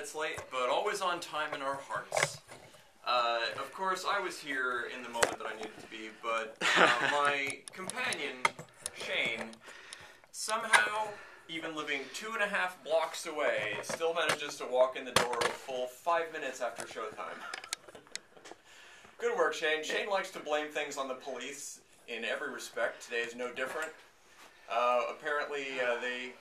minutes late, but always on time in our hearts. Of course, I was here in the moment that I needed to be, but my companion, Shane, somehow, even living 2.5 blocks away, still manages to walk in the door a full 5 minutes after showtime. Good work, Shane. Shane likes to blame things on the police in every respect. Today is no different. Apparently,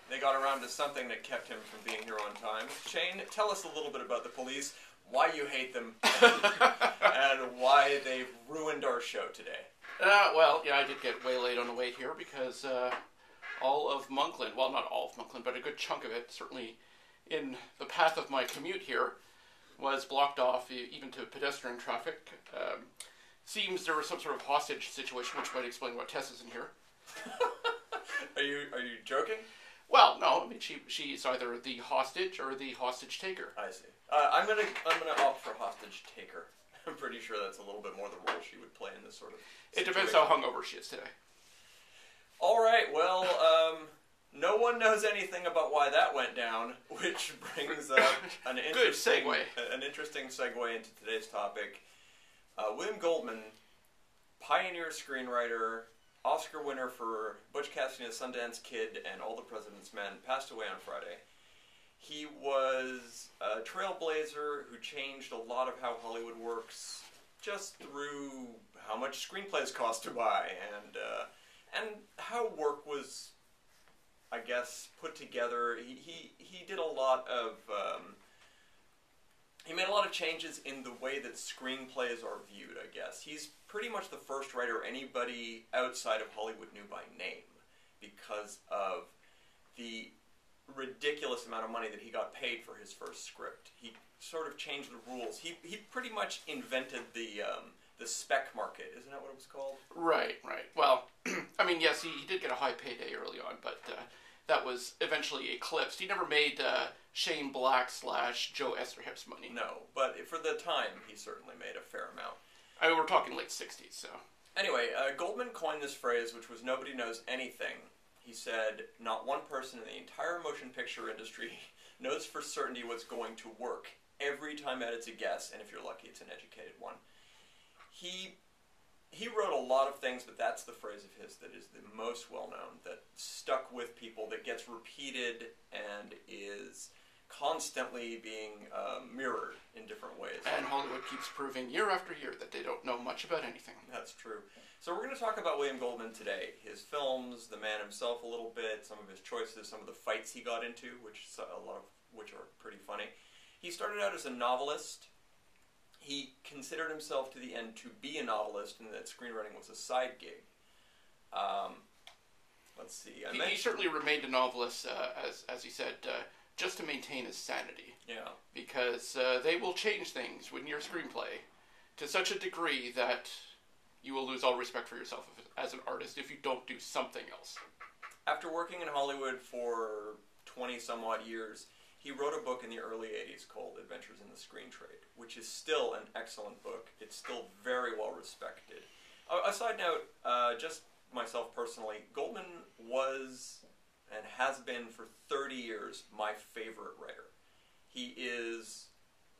they got around to something that kept him from being here on time. Shane, tell us a little bit about the police, why you hate them, and why they've ruined our show today. Well, yeah, I did get way late on the way here because all of Monkland, well, not all of Monkland, but a good chunk of it, certainly in the path of my commute here, was blocked off, even to pedestrian traffic. Seems there was some sort of hostage situation, which might explain why Tess isn't here. Are you joking? Well, no. I mean, she's either the hostage or the hostage taker. I see. I'm gonna opt for hostage taker. I'm pretty sure that's a little bit more the role she would play in this sort of situation. It depends how hungover she is today. All right. Well, no one knows anything about why that went down, which brings up an interesting segue into today's topic. William Goldman, pioneer screenwriter, Oscar winner for Butch Cassidy and the Sundance Kid and All the President's Men, passed away on Friday. He was a trailblazer who changed a lot of how Hollywood works just through how much screenplays cost to buy and how work was, I guess, put together. He did a lot of he made a lot of changes in the way that screenplays are viewed, I guess. He's pretty much the first writer anybody outside of Hollywood knew by name because of the ridiculous amount of money that he got paid for his first script. He sort of changed the rules. He pretty much invented the spec market. Isn't that what it was called? Right. Well, I mean, yes, he did get a high payday early on, but that was eventually eclipsed. He never made Shane Black / Joe Esterhep's money. No, but for the time, he certainly made a fair amount. I mean, we're talking late 60s, so. Anyway, Goldman coined this phrase, which was nobody knows anything. He said, not one person in the entire motion picture industry knows for certainty what's going to work. Every time it's a guess, and if you're lucky, it's an educated one. He wrote a lot of things, but that's the phrase of his that is the most well-known, that stuck with people, that gets repeated and is constantly being mirrored in different ways. And Hollywood keeps proving year after year that they don't know much about anything. That's true. So we're going to talk about William Goldman today. His films, the man himself a little bit, some of his choices, some of the fights he got into, a lot of which are pretty funny. He started out as a novelist. He considered himself to the end to be a novelist, and that screenwriting was a side gig. Let's see. He certainly remained a novelist, as he said, just to maintain his sanity. Yeah. Because they will change things in your screenplay to such a degree that you will lose all respect for yourself as an artist if you don't do something else. After working in Hollywood for 20-some-odd years, he wrote a book in the early 80s called Adventures in the Screen Trade, which is still an excellent book. It's still very well respected. A side note, just myself personally, Goldman was and has been for 30 years my favorite writer. He is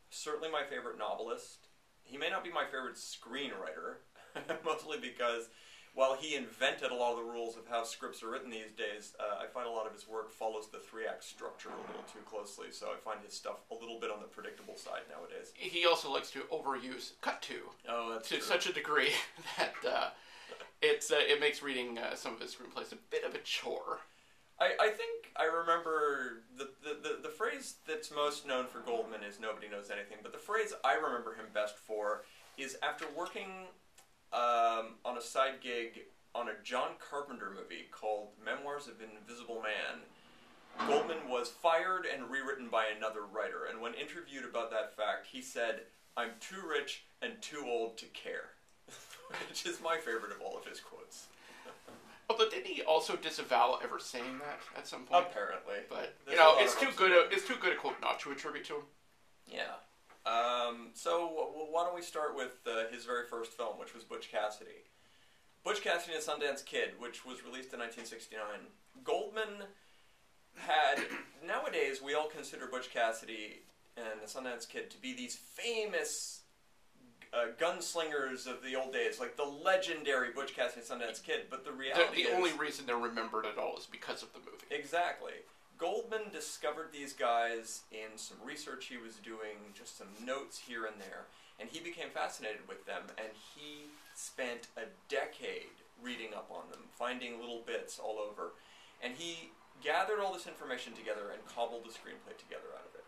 certainly my favorite novelist. He may not be my favorite screenwriter, mostly because while he invented a lot of the rules of how scripts are written these days, I find a lot of his work follows the 3-act structure a little too closely, so I find his stuff a little bit on the predictable side nowadays. He also likes to overuse cut to true. Such a degree that it makes reading some of his screenplays a bit of a chore. I think I remember the phrase that's most known for Goldman is nobody knows anything, but the phrase I remember him best for is after working on a side gig on a John Carpenter movie called Memoirs of an Invisible Man. Goldman was fired and rewritten by another writer, and when interviewed about that fact, he said, "I'm too rich and too old to care," which is my favorite of all of his quotes. Although, didn't he also disavow ever saying that at some point? Apparently. But, it's too good a quote not to attribute to him. Yeah. So why don't we start with his very first film, which was Butch Cassidy. Butch Cassidy and the Sundance Kid, which was released in 1969. Goldman had, nowadays we all consider Butch Cassidy and the Sundance Kid to be these famous gunslingers of the old days, like the legendary Butch Cassidy and Sundance Kid. But the reality is... The only reason they're remembered at all is because of the movie. Exactly. Goldman discovered these guys in some research he was doing, just some notes here and there, and he became fascinated with them, and he spent a decade reading up on them, finding little bits all over, and he gathered all this information together and cobbled the screenplay together out of it.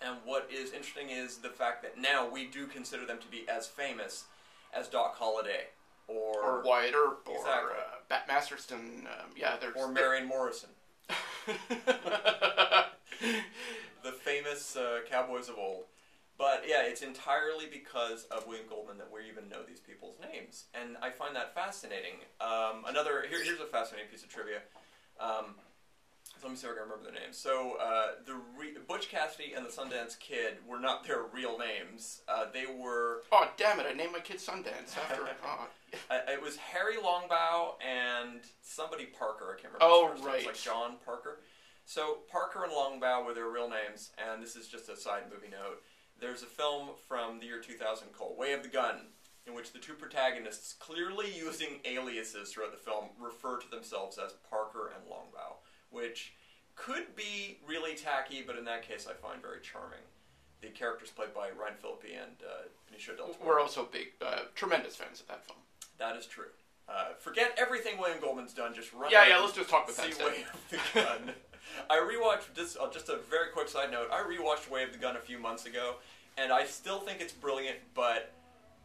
And what is interesting is the fact that now we do consider them to be as famous as Doc Holliday, or Wyatt Earp, exactly. or Bat Masterson, or Marion Morrison. The famous cowboys of old. But yeah, it's entirely because of William Goldman that we even know these people's names, and I find that fascinating. Here's a fascinating piece of trivia. So let me see if I can remember their names. So Butch Cassidy and the Sundance Kid were not their real names. They were... Oh, damn it, I named my kid Sundance after... It was Harry Longbow and somebody Parker, I can't remember. Oh, his first right. name. It's like John Parker. So Parker and Longbow were their real names, and this is just a side movie note. There's a film from the year 2000 called Way of the Gun, in which the two protagonists, clearly using aliases throughout the film, refer to themselves as Parker and Longbow, which could be really tacky, but in that case I find very charming. The characters played by Ryan Phillippe and Benicio del Toro. We're also big, tremendous fans of that film. That is true. Forget everything William Goldman's done, just run Yeah, let's just talk about that see Way of the Gun. I rewatched, just a very quick side note, I rewatched Way of the Gun a few months ago, and I still think it's brilliant, but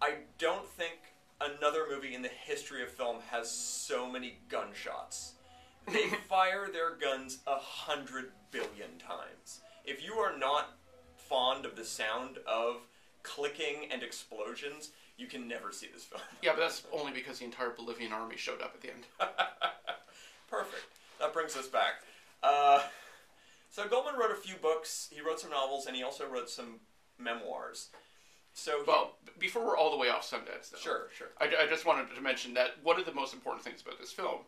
I don't think another movie in the history of film has so many gunshots. They fire their guns 100 billion times. If you are not fond of the sound of clicking and explosions, you can never see this film. Yeah, but that's only because the entire Bolivian army showed up at the end. Perfect. That brings us back. So Goldman wrote a few books, he wrote some novels, and he also wrote some memoirs. Well, before we're all the way off Sundance, though, Sure. I just wanted to mention that one of the most important things about this film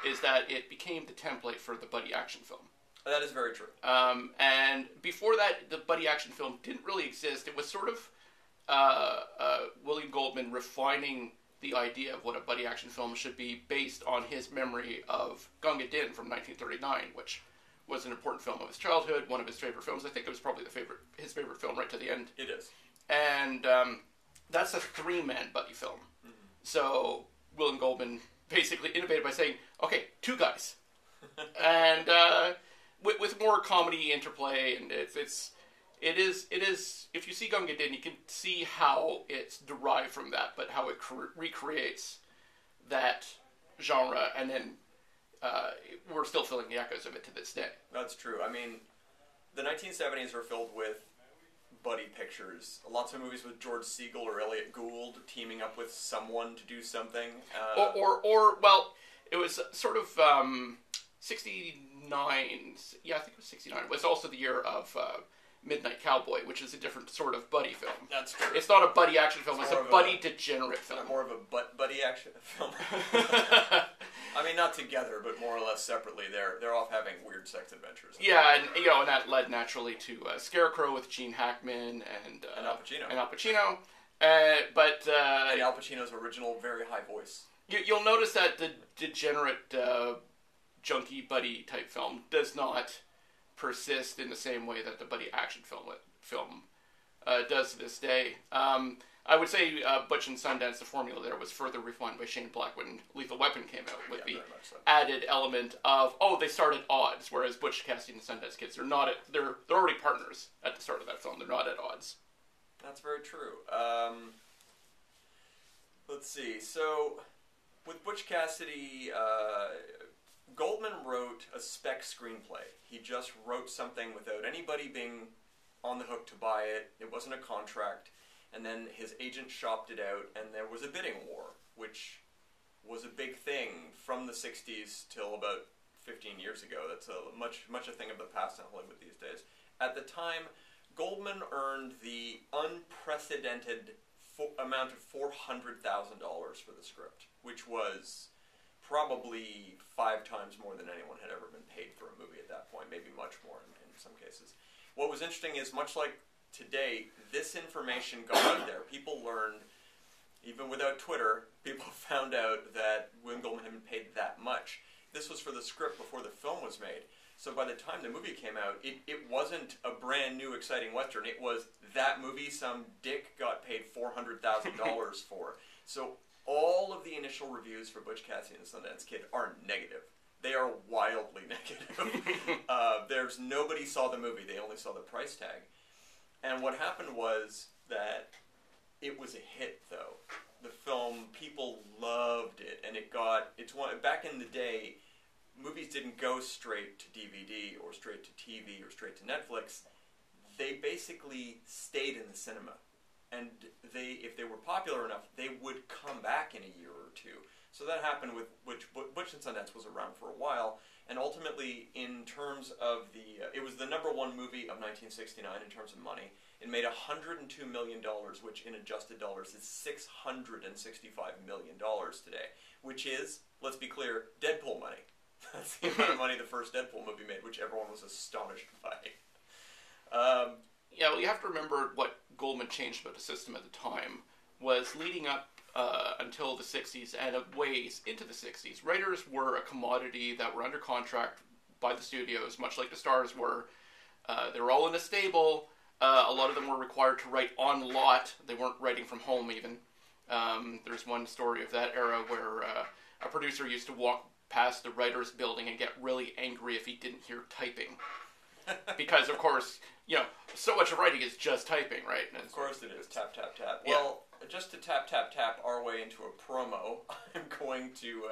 is that it became the template for the buddy action film. That is very true. And before that, the buddy action film didn't really exist. It was sort of William Goldman refining the idea of what a buddy action film should be based on his memory of Gunga Din from 1939, which was an important film of his childhood, one of his favorite films. I think it was probably his favorite film right to the end. It is. And that's a three-man buddy film. Mm-hmm. So William Goldman basically innovated by saying, okay, two guys. And with more comedy interplay, and it is, if you see Gunga Din, you can see how it's derived from that, but how it recreates that genre, and then we're still feeling the echoes of it to this day. That's true. I mean, the 1970s were filled with buddy pictures. Lots of movies with George Segal or Elliot Gould teaming up with someone to do something. Well, it was sort of 69. Yeah, I think it was 69. It was also the year of Midnight Cowboy, which is a different sort of buddy film. That's true. It's not a buddy action film. It's a buddy degenerate film. More of a buddy action film. I mean, not together, but more or less separately. They're off having weird sex adventures. Yeah, and that led naturally to Scarecrow with Gene Hackman and Al Pacino. And Al Pacino. And Al Pacino's original very high voice. You'll notice that the degenerate junkie buddy type film does not persist in the same way that the buddy action film does to this day. I would say Butch and Sundance, the formula there was further refined by Shane Black when Lethal Weapon came out with the added element of, they start at odds, whereas Butch Cassidy and the Sundance Kids, they're already partners at the start of that film. They're not at odds. That's very true. Let's see. So, with Butch Cassidy, Goldman wrote a spec screenplay. He just wrote something without anybody being on the hook to buy it. It wasn't a contract. And then his agent shopped it out, and there was a bidding war, which was a big thing from the 60s till about 15 years ago. That's much a thing of the past in Hollywood these days. At the time, Goldman earned the unprecedented amount of $400,000 for the script, which was probably 5 times more than anyone had ever been paid for a movie at that point, maybe much more in some cases. what was interesting is, much like today, this information got out there. People learned, even without Twitter, people found out that William Goldman had been paid that much. This was for the script before the film was made. So by the time the movie came out, it wasn't a brand new, exciting Western. It was that movie some dick got paid $400,000 for. So all of the initial reviews for Butch Cassidy and the Sundance Kid are negative. They are wildly negative. There's nobody saw the movie. They only saw the price tag. And what happened was that it was a hit, though. The film, people loved it, and it's one, back in the day, movies didn't go straight to DVD or straight to TV or straight to Netflix. They basically stayed in the cinema. And if they were popular enough, they would come back in a year or two. So that happened with Butch and Sundance was around for a while, and ultimately, in terms of it was the #1 movie of 1969 in terms of money. It made $102 million, which in adjusted dollars is $665 million today, which is, let's be clear, Deadpool money. That's the amount of money the first Deadpool movie made, which everyone was astonished by. Yeah, well, you have to remember what Goldman changed about the system at the time was leading up until the 60s and a ways into the 60s. Writers were a commodity that were under contract by the studios, much like the stars were. They were all in a stable. A lot of them were required to write on lot. They weren't writing from home even. There's one story of that era where a producer used to walk past the writer's building and get really angry if he didn't hear typing. Because, of course, so much of writing is just typing, right? Of course it is. Tap, tap, tap. Yeah. Well, just to tap, tap, tap our way into a promo, I'm going to...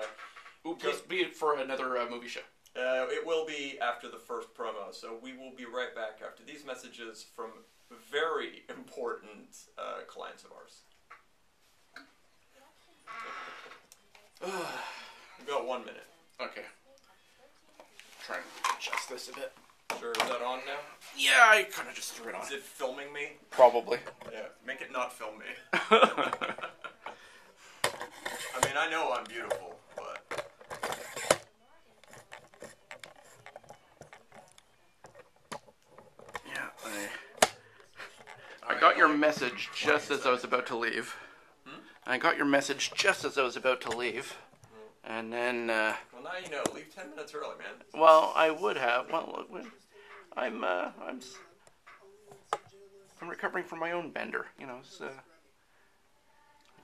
please be it for another movie show. It will be after the first promo, so we will be right back after these messages from very important clients of ours. We've got 1 minute. Okay. Try and adjust this a bit. Sure, is that on now? Yeah, I kind of just threw it on. Is it filming me? Probably. Yeah, make it not film me. I mean, I know I'm beautiful, but... Yeah, I got your message just as I was about to leave. I got your message just as I was about to leave. And then... Well, now you know. Leave 10 minutes early, man. Well, I would have. Well, I'm recovering from my own bender. I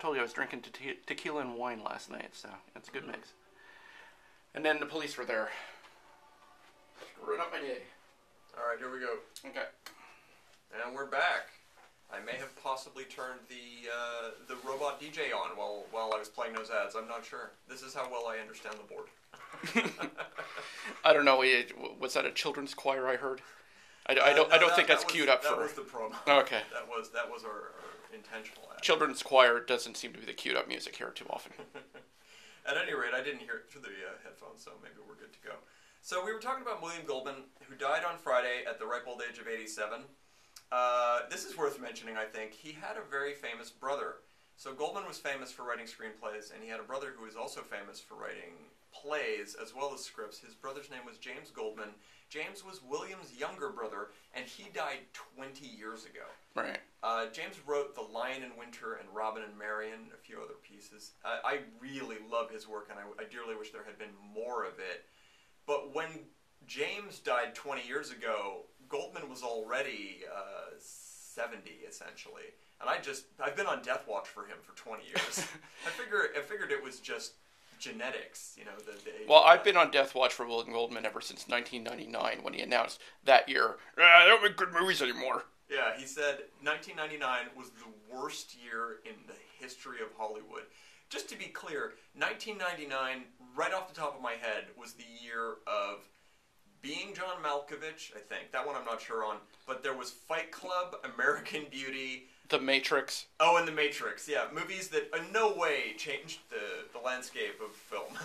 told you I was drinking tequila and wine last night, so it's a good mix. And then the police were there. Screwing up my day. All right, here we go. Okay. And we're back. I may have possibly turned the robot DJ on while I was playing those ads. I'm not sure. This is how well I understand the board. I don't know. Was that a children's choir I heard? I don't think that's queued up for. That was the promo. Okay. That was our intentional ad. Children's choir doesn't seem to be the queued up music here too often. At any rate, I didn't hear it through the headphones, so maybe we're good to go. So we were talking about William Goldman, who died on Friday at the ripe old age of 87. This is worth mentioning, I think. He had a very famous brother. So Goldman was famous for writing screenplays, and he had a brother who was also famous for writing plays as well as scripts. His brother's name was James Goldman. James was William's younger brother, and he died 20 years ago. Right. James wrote The Lion in Winter and Robin and Marian, a few other pieces. I really love his work, and I dearly wish there had been more of it. But when James died 20 years ago, Goldman was already 70, essentially. And I've been on death watch for him for 20 years. I figured it was just genetics, Well, I've been on death watch for William Goldman ever since 1999 when he announced that year, I don't make good movies anymore. Yeah, he said 1999 was the worst year in the history of Hollywood. Just to be clear, 1999, right off the top of my head, was the year of Being John Malkovich, I think. That one I'm not sure on. But there was Fight Club, American Beauty... The Matrix. Oh, and The Matrix, yeah. Movies that in no way changed the landscape of film.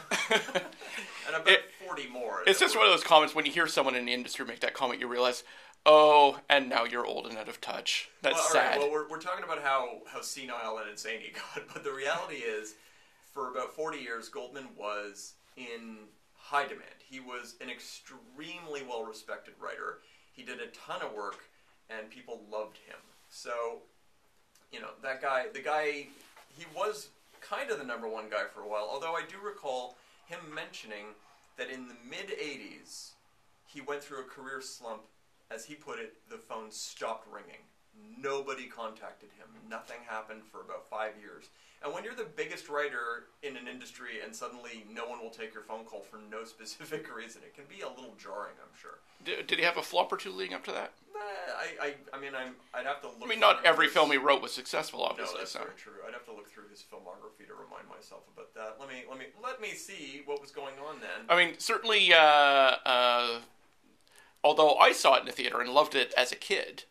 And about 40 more. It's just one of those comments, when you hear someone in the industry make that comment, you realize, oh, and now you're old and out of touch. That's sad. Right, well, we're talking about how senile and insane he got, but the reality is, for about 40 years, Goldman was in high demand. He was an extremely well-respected writer. He did a ton of work, and people loved him. So, that guy, he was kind of the number one guy for a while, although I do recall him mentioning that in the mid-'80s, he went through a career slump. As he put it, the phone stopped ringing. Nobody contacted him. Nothing happened for about 5 years. And when you're the biggest writer in an industry and suddenly no one will take your phone call for no specific reason, it can be a little jarring, I'm sure. Did he have a flop or two leading up to that? I'd have to look. I mean, not every film he wrote was successful, obviously. No, that's very true. I'd have to look through his filmography to remind myself about that. Let me see what was going on then. I mean, certainly, although I saw it in the theater and loved it as a kid,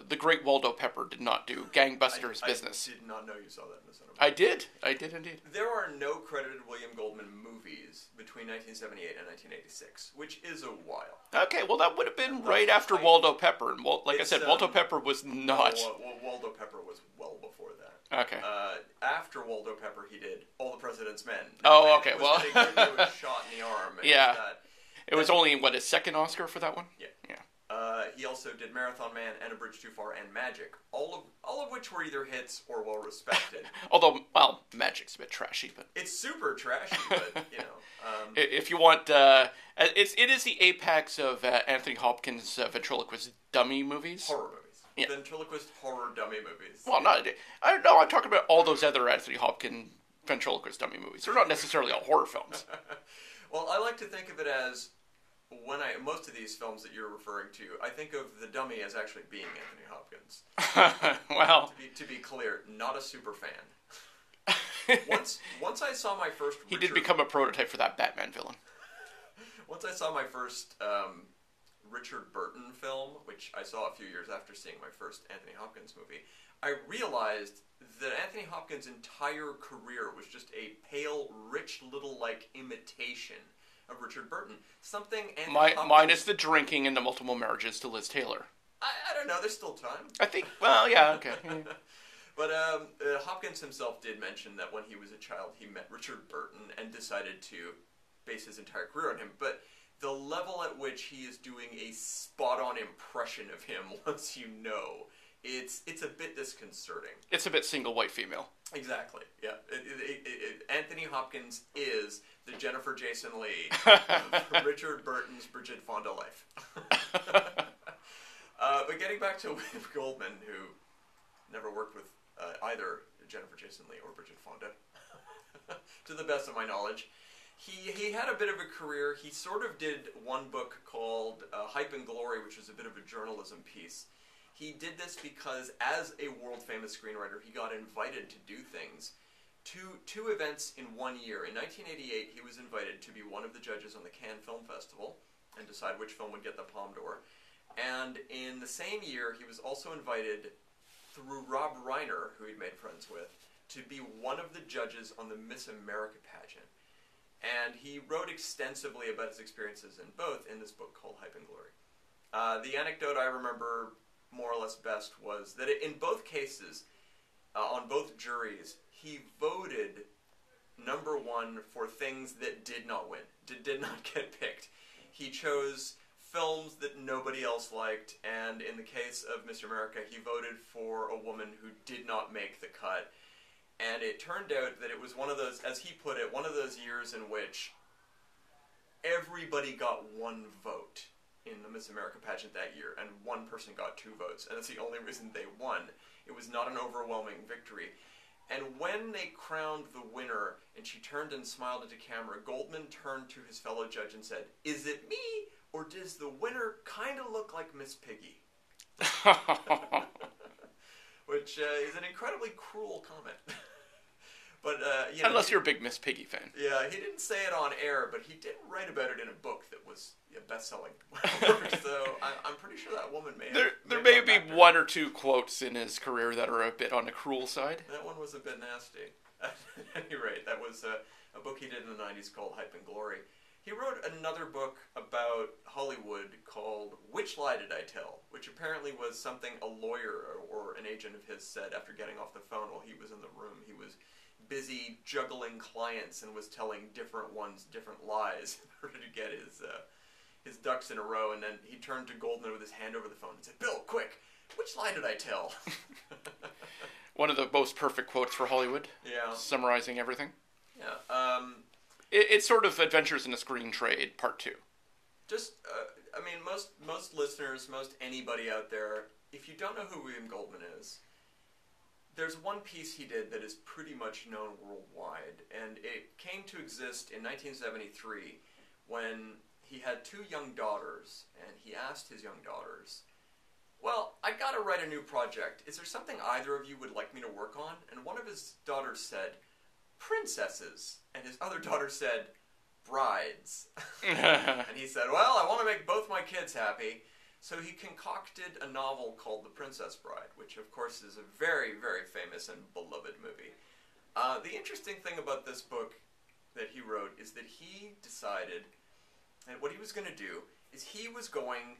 the great Waldo Pepper did not do gangbusters business. I did not know you saw that in the cinema. I did indeed. There are no credited William Goldman movies between 1978 and 1986, which is a while. Okay, well that would have been right after Waldo Pepper, and like I said, Waldo Pepper was not. Waldo Pepper was well before that. Okay. After Waldo Pepper, he did All the President's Men. Oh, okay. Well, he was shot in the arm. Yeah. It was only his second Oscar for that one. Yeah. He also did Marathon Man and A Bridge Too Far and Magic, all of which were either hits or well respected. Although, Magic's a bit trashy, but it's super trashy. But if you want, it is the apex of Anthony Hopkins' ventriloquist dummy movies. Horror movies. Yeah. Ventriloquist horror dummy movies. Well, I'm talking about all those other Anthony Hopkins ventriloquist dummy movies. They're not necessarily all horror films. Well, I like to think of it as, most of these films that you're referring to, I think of the dummy as actually being Anthony Hopkins. Well, to be clear, not a super fan. Once I saw my first, he did become a prototype for that Batman villain. Once I saw my first Richard Burton film, which I saw a few years after seeing my first Anthony Hopkins movie, I realized that Anthony Hopkins' entire career was just a pale, rich little imitation of Richard Burton. Something Anthony Hopkins... Minus the drinking and the multiple marriages to Liz Taylor. I don't know, there's still time. I think, yeah, okay. But Hopkins himself did mention that when he was a child, he met Richard Burton and decided to base his entire career on him. But the level at which he is doing a spot-on impression of him, once you know... It's a bit disconcerting. It's a bit single white female. Exactly, yeah. Anthony Hopkins is the Jennifer Jason Leigh of Richard Burton's Bridget Fonda life. But getting back to Goldman, who never worked with either Jennifer Jason Leigh or Bridget Fonda, to the best of my knowledge, he had a bit of a career. He sort of did one book called Hype and Glory, which was a bit of a journalism piece. He did this because, as a world-famous screenwriter, he got invited to do things. Two events in 1 year. In 1988, he was invited to be one of the judges on the Cannes Film Festival and decide which film would get the Palme d'Or. And in the same year, he was also invited, through Rob Reiner, who he'd made friends with, to be one of the judges on the Miss America pageant. And he wrote extensively about his experiences in both in this book called Hype and Glory. The anecdote I remember more or less best was that in both cases, on both juries, he voted number one for things that did not win, did not get picked. He chose films that nobody else liked, and in the case of Mr. America, he voted for a woman who did not make the cut. And it turned out that it was one of those, as he put it, one of those years in which everybody got one vote in the Miss America pageant that year, and one person got 2 votes, and that's the only reason they won. It was not an overwhelming victory. And when they crowned the winner, and she turned and smiled at the camera, Goldman turned to his fellow judge and said, "Is it me, or does the winner kind of look like Miss Piggy?" Which is an incredibly cruel comment. But, unless you're a big Miss Piggy fan. Yeah, he didn't say it on air, but he did write about it in a book that was best-selling. So I'm pretty sure that woman may have... There may be one or two quotes in his career that are a bit on the cruel side. That one was a bit nasty. At any rate, that was a book he did in the 90s called Hype and Glory. He wrote another book about Hollywood called Which Lie Did I Tell?, which apparently was something a lawyer or an agent of his said after getting off the phone while he was in the room. He was busy juggling clients and was telling different ones different lies in order to get his ducks in a row, and then he turned to Goldman with his hand over the phone and said, "Bill, quick, which lie did I tell?" One of the most perfect quotes for Hollywood. Yeah. Summarizing everything. Yeah. It's sort of Adventures in a Screen Trade, Part 2. Just, I mean, most listeners, most anybody out there, if you don't know who William Goldman is, there's one piece he did that is pretty much known worldwide, and it came to exist in 1973 when he had two young daughters, and he asked his young daughters, "Well, I gotta write a new project. Is there something either of you would like me to work on?" And one of his daughters said, "Princesses." And his other daughter said, "Brides." And he said, "Well, I want to make both my kids happy." So he concocted a novel called The Princess Bride, which of course is a very, very famous and beloved movie. The interesting thing about this book that he wrote is that he decided that what he was going to do is he was going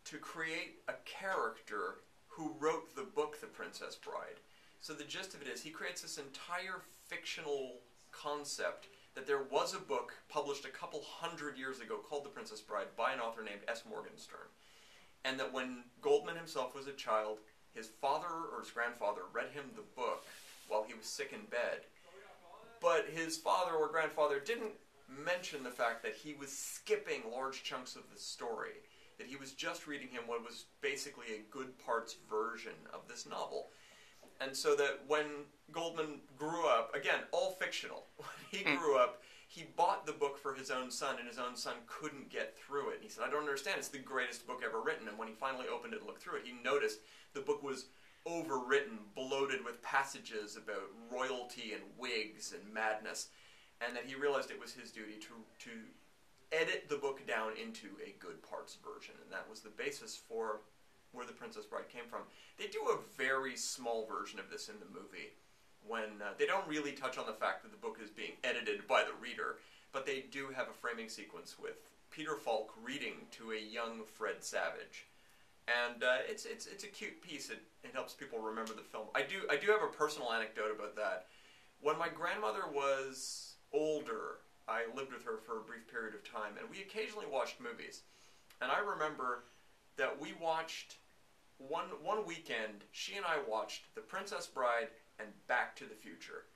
to create a character who wrote the book The Princess Bride. So the gist of it is he creates this entire fictional concept that there was a book published a couple hundred years ago called The Princess Bride by an author named S. Morgenstern. And that when Goldman himself was a child, his father or his grandfather read him the book while he was sick in bed. But his father or grandfather didn't mention the fact that he was skipping large chunks of the story. That he was just reading him what was basically a good parts version of this novel. And so that when Goldman grew up, again, all fictional, when he grew up, he bought the book for his own son, and his own son couldn't get through it. And he said, "I don't understand, it's the greatest book ever written." And when he finally opened it and looked through it, he noticed the book was overwritten, bloated with passages about royalty and wigs and madness, and that he realized it was his duty to edit the book down into a good parts version. And that was the basis for where The Princess Bride came from. They do a very small version of this in the movie, when they don't really touch on the fact that the book is being edited by the reader, but they do have a framing sequence with Peter Falk reading to a young Fred Savage. And it's a cute piece. It helps people remember the film. I do have a personal anecdote about that. When my grandmother was older, I lived with her for a brief period of time, and we occasionally watched movies. And I remember that we watched, one weekend, she and I watched The Princess Bride and Back to the Future.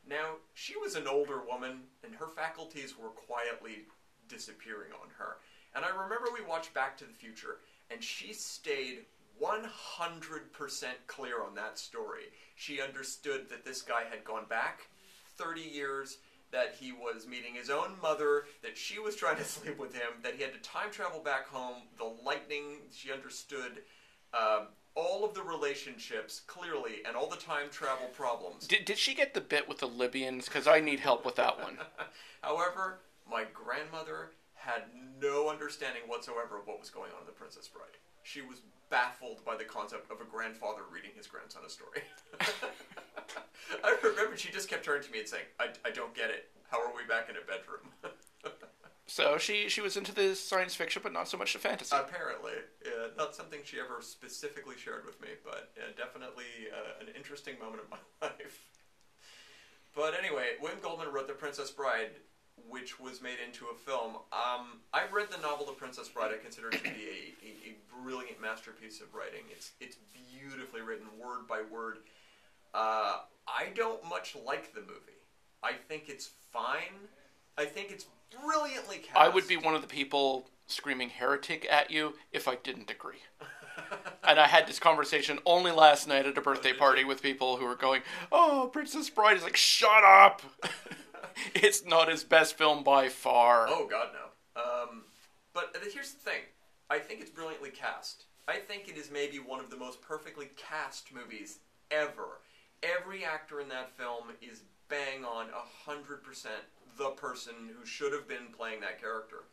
Now, she was an older woman, and her faculties were quietly disappearing on her. And I remember we watched Back to the Future, and she stayed 100% clear on that story. She understood that this guy had gone back 30 years, that he was meeting his own mother, that she was trying to sleep with him, that he had to time travel back home, the lightning, she understood all of the relationships clearly, and all the time travel problems. Did she get the bit with the Libyans? Because I need help with that one. However, my grandmother had no understanding whatsoever of what was going on in The Princess Bride. She was baffled by the concept of a grandfather reading his grandson a story. I remember she just kept turning to me and saying, I don't get it. How are we back in a bedroom? So she was into the science fiction, but not so much the fantasy. Apparently. Not something she ever specifically shared with me, but definitely an interesting moment of my life. But anyway, William Goldman wrote The Princess Bride, which was made into a film. I read the novel The Princess Bride. I consider it to be a brilliant masterpiece of writing. It's beautifully written, word by word. I don't much like the movie. I think it's fine. I think it's brilliantly cast. I would be one of the people screaming heretic at you if I didn't agree. And I had this conversation only last night at a birthday party with people who were going, "Oh, Princess Bride." Is like, shut up! It's not his best film by far. Oh, God, no. But here's the thing. I think it's brilliantly cast. I think it is maybe one of the most perfectly cast movies ever. Every actor in that film is bang on 100% the person who should have been playing that character.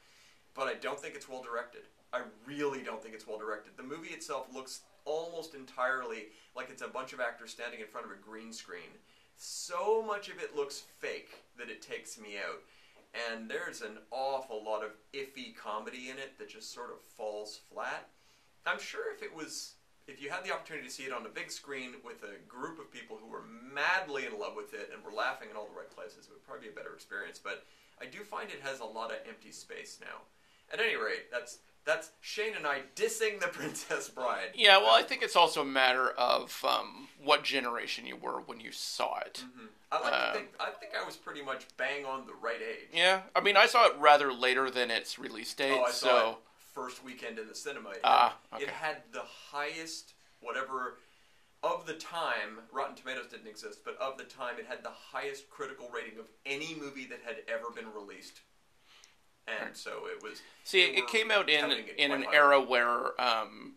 But I don't think it's well directed. I really don't think it's well directed. The movie itself looks almost entirely like it's a bunch of actors standing in front of a green screen. So much of it looks fake that it takes me out. And there's an awful lot of iffy comedy in it that just sort of falls flat. I'm sure if you had the opportunity to see it on a big screen with a group of people who were madly in love with it and were laughing in all the right places, it would probably be a better experience. But I do find it has a lot of empty space now. At any rate, that's Shane and I dissing The Princess Bride. Yeah, well, I think it's also a matter of what generation you were when you saw it. Mm-hmm. I think I was pretty much bang on the right age. Yeah, I mean, I saw it rather later than its release date. Oh, I saw it first weekend in the cinema. Okay. It had the highest, whatever, of the time, Rotten Tomatoes didn't exist, but of the time, it had the highest critical rating of any movie that had ever been released. And so it was... See, it came out in an era where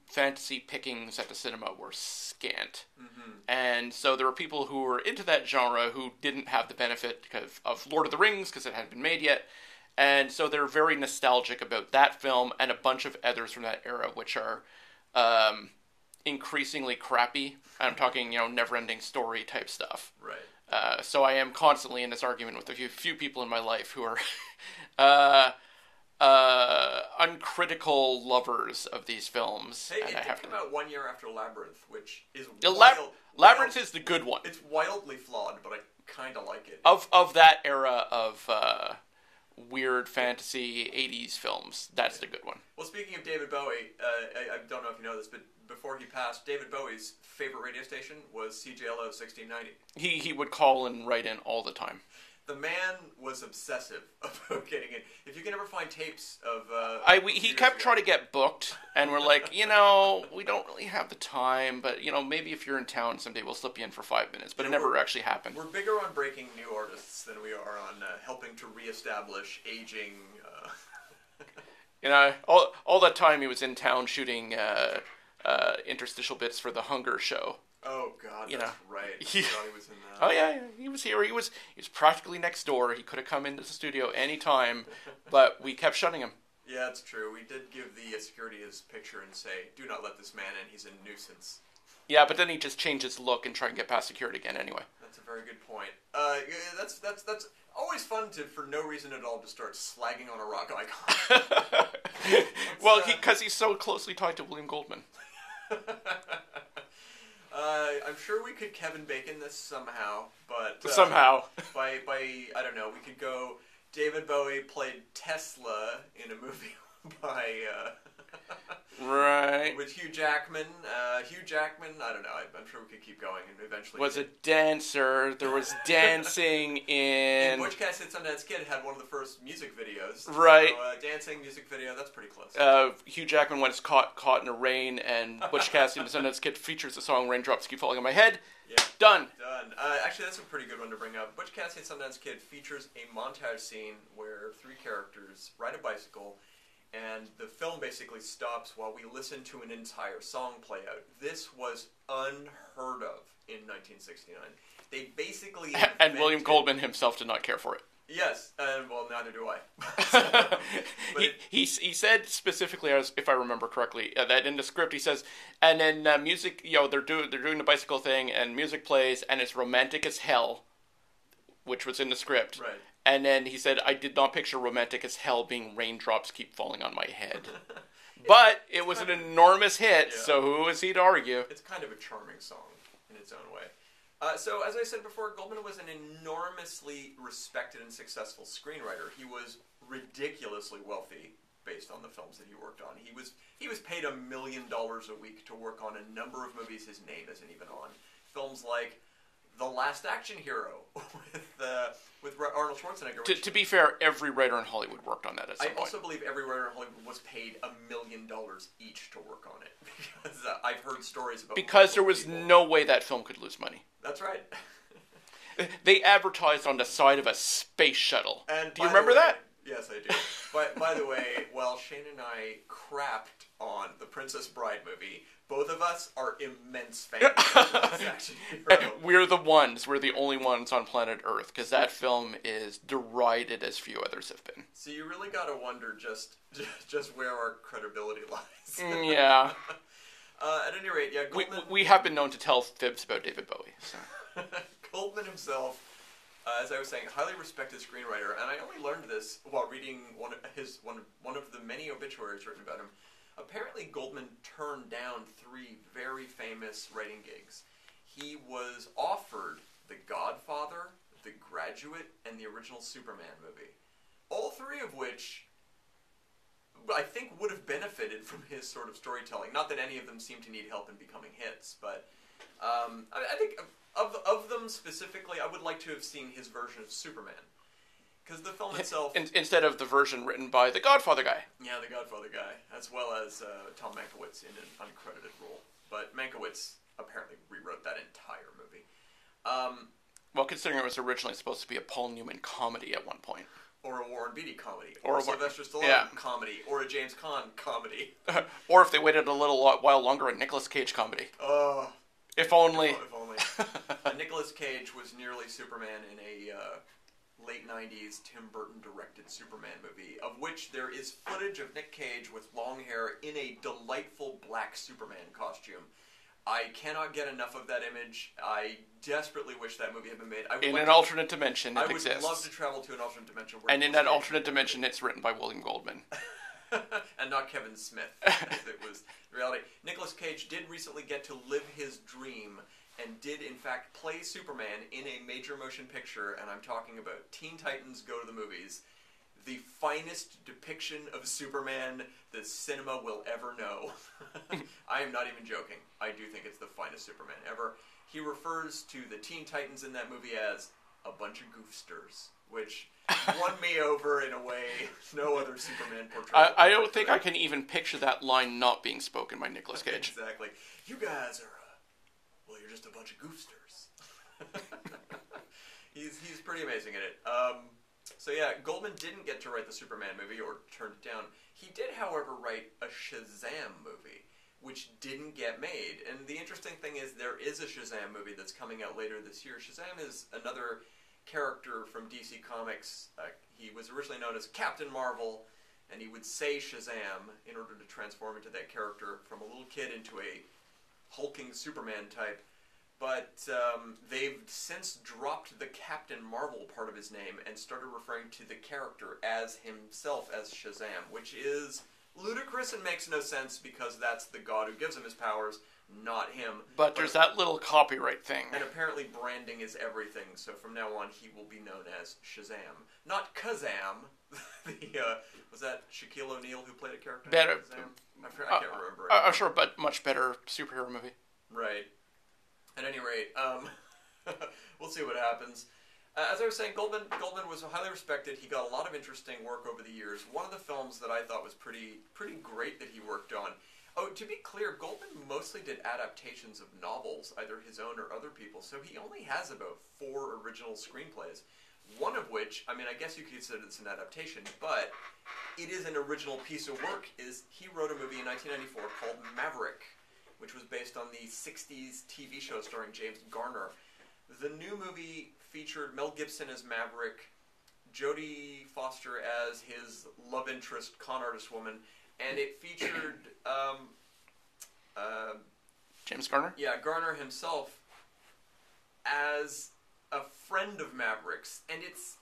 fantasy pickings at the cinema were scant. Mm-hmm. And so there were people who were into that genre who didn't have the benefit of Lord of the Rings, because it hadn't been made yet. And so they're very nostalgic about that film and a bunch of others from that era, which are increasingly crappy. I'm talking, never-ending story type stuff. Right. So I am constantly in this argument with a few people in my life who are uncritical lovers of these films. Hey, it did come out 1 year after Labyrinth, which is Labyrinth is the good one. It's wildly flawed, but I kind of like it. Of that era of weird fantasy 80s films, that's the good one. Well, speaking of David Bowie, I don't know if you know this, but before he passed, David Bowie's favorite radio station was CJLO 1690. He would call and write in all the time. The man was obsessive about getting in. If you can ever find tapes of... he kept trying to get booked, and we're like, we don't really have the time, but, maybe if you're in town someday we'll slip you in for 5 minutes, but it never actually happened. We're bigger on breaking new artists than we are on helping to reestablish aging... all that time he was in town shooting interstitial bits for the Hunger show. Oh God, that's right. I forgot he was in that. Oh yeah, he was here. He was practically next door. He could have come into the studio any time, but we kept shutting him. Yeah, it's true. We did give the security his picture and say, "Do not let this man in. He's a nuisance." Yeah, but then he just changed his look and tried to get past security again anyway. That's a very good point. That's always fun to, for no reason at all, to start slagging on a rock icon. Well, because he's so closely tied to William Goldman. I'm sure we could Kevin Bacon this somehow, but... somehow. By I don't know, we could go... David Bowie played Tesla in a movie by... right. With Hugh Jackman. Hugh Jackman, I don't know, I'm sure we could keep going and eventually... Was a dancer. There was dancing in... Butch Cassidy and Sundance Kid had one of the first music videos. Right. So, dancing, music video, that's pretty close. Hugh Jackman when it's caught in the rain, and Butch Cassidy and Sundance Kid features the song Raindrops Keep Falling on My Head. Yeah. Done. Actually, that's a pretty good one to bring up. Butch Cassidy and Sundance Kid features a montage scene where 3 characters ride a bicycle, and the film basically stops while we listen to an entire song play out. This was unheard of in 1969. They basically and William Goldman himself did not care for it. Yes, well, neither do I. He said specifically, if I remember correctly, that in the script he says, and then music, they're doing the bicycle thing, and music plays, and it's romantic as hell, which was in the script. Right. And then he said, I did not picture romantic as hell being raindrops keep falling on my head. But it was an enormous hit, so who is he to argue? It's kind of a charming song in its own way. So, as I said before, Goldman was an enormously respected and successful screenwriter. He was ridiculously wealthy based on the films that he worked on. He was paid $1 million a week to work on a number of movies his name isn't even on. Films like The Last Action Hero with Arnold Schwarzenegger. To be fair, every writer in Hollywood worked on that at some point. I also believe every writer in Hollywood was paid $1 million each to work on it. Because I've heard stories about... Because there was no way that film could lose money. That's right. They advertised on the side of a space shuttle. And do you remember that? Yes, I do. But by the way, while Shane and I crapped on the Princess Bride movie, both of us are immense fans of Last Action Hero. We're the only ones on planet Earth, because that film is derided as few others have been. So you really got to wonder just where our credibility lies. Yeah. At any rate, yeah, Goldman... We have been known to tell fibs about David Bowie. So. Goldman himself, as I was saying, highly respected screenwriter, and I only learned this while reading one of the many obituaries written about him. Apparently, Goldman turned down 3 very famous writing gigs. He was offered The Godfather, The Graduate, and the original Superman movie. All 3 of which I think would have benefited from his sort of storytelling. Not that any of them seem to need help in becoming hits, but I think of them specifically, I would like to have seen his version of Superman. Because the film itself... Instead of the version written by the Godfather guy. Yeah, the Godfather guy, as well as Tom Mankiewicz in an uncredited role. But Mankiewicz apparently rewrote that entire movie. Well, considering it was originally supposed to be a Paul Newman comedy at one point. Or a Warren Beatty comedy. Or a Sylvester Stallone comedy. Or a James Caan comedy. Or if they waited a while longer, a Nicolas Cage comedy. If only. If only. Nicolas Cage was nearly Superman in a late 90s Tim Burton directed Superman movie, of which there is footage of Nick Cage with long hair in a delightful black Superman costume. I cannot get enough of that image. I desperately wish that movie had been made. In an alternate dimension, it exists. I would love to travel to an alternate dimension. And in that alternate dimension, it's written by William Goldman. And not Kevin Smith, as it was reality. Nicolas Cage did recently get to live his dream and did, in fact, play Superman in a major motion picture, and I'm talking about Teen Titans Go to the Movies. The finest depiction of Superman the cinema will ever know. I am not even joking. I do think it's the finest Superman ever. He refers to the Teen Titans in that movie as a bunch of goofsters, which won me over in a way no other Superman portrayal. I don't think I can even picture that line not being spoken by Nicolas Cage. Exactly. You guys are, well, you're just a bunch of goofsters. He's pretty amazing in it. So yeah, Goldman didn't get to write the Superman movie, or turned it down. He did, however, write a Shazam movie, which didn't get made. And the interesting thing is there is a Shazam movie that's coming out later this year. Shazam is another character from DC Comics. He was originally known as Captain Marvel, and he would say Shazam in order to transform into that character from a little kid into a hulking Superman type. But they've since dropped the Captain Marvel part of his name and started referring to the character as himself as Shazam, which is ludicrous and makes no sense because that's the god who gives him his powers, not him. But there's that little copyright thing. And apparently branding is everything, so from now on he will be known as Shazam. Not Kazam. Was that Shaquille O'Neal who played a character named Kazam? I can't remember. I'm sure, but much better superhero movie. Right. At any rate, we'll see what happens. As I was saying, Goldman was highly respected. He got a lot of interesting work over the years. One of the films that I thought was pretty great that he worked on. Oh, to be clear, Goldman mostly did adaptations of novels, either his own or other people's, so he only has about 4 original screenplays. One of which, I mean, I guess you could consider this an adaptation, but it is an original piece of work. He wrote a movie in 1994 called Maverick, which was based on the 60s TV show starring James Garner. The new movie featured Mel Gibson as Maverick, Jodie Foster as his love interest con artist woman, and it featured James Garner? Yeah, Garner himself as a friend of Maverick's, and it's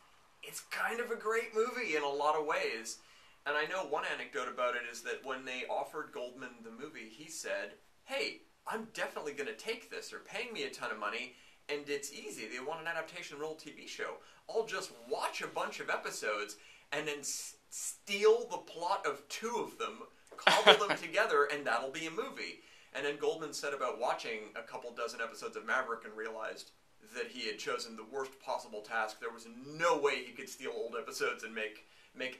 kind of a great movie in a lot of ways. And I know one anecdote about it is that when they offered Goldman the movie, he said, "Hey, I'm definitely going to take this. They're paying me a ton of money, and it's easy. They want an adaptation role TV show. I'll just watch a bunch of episodes and then steal the plot of 2 of them, cobble them together, and that'll be a movie." And then Goldman said about watching a couple dozen episodes of Maverick and realized that he had chosen the worst possible task. There was no way he could steal old episodes and make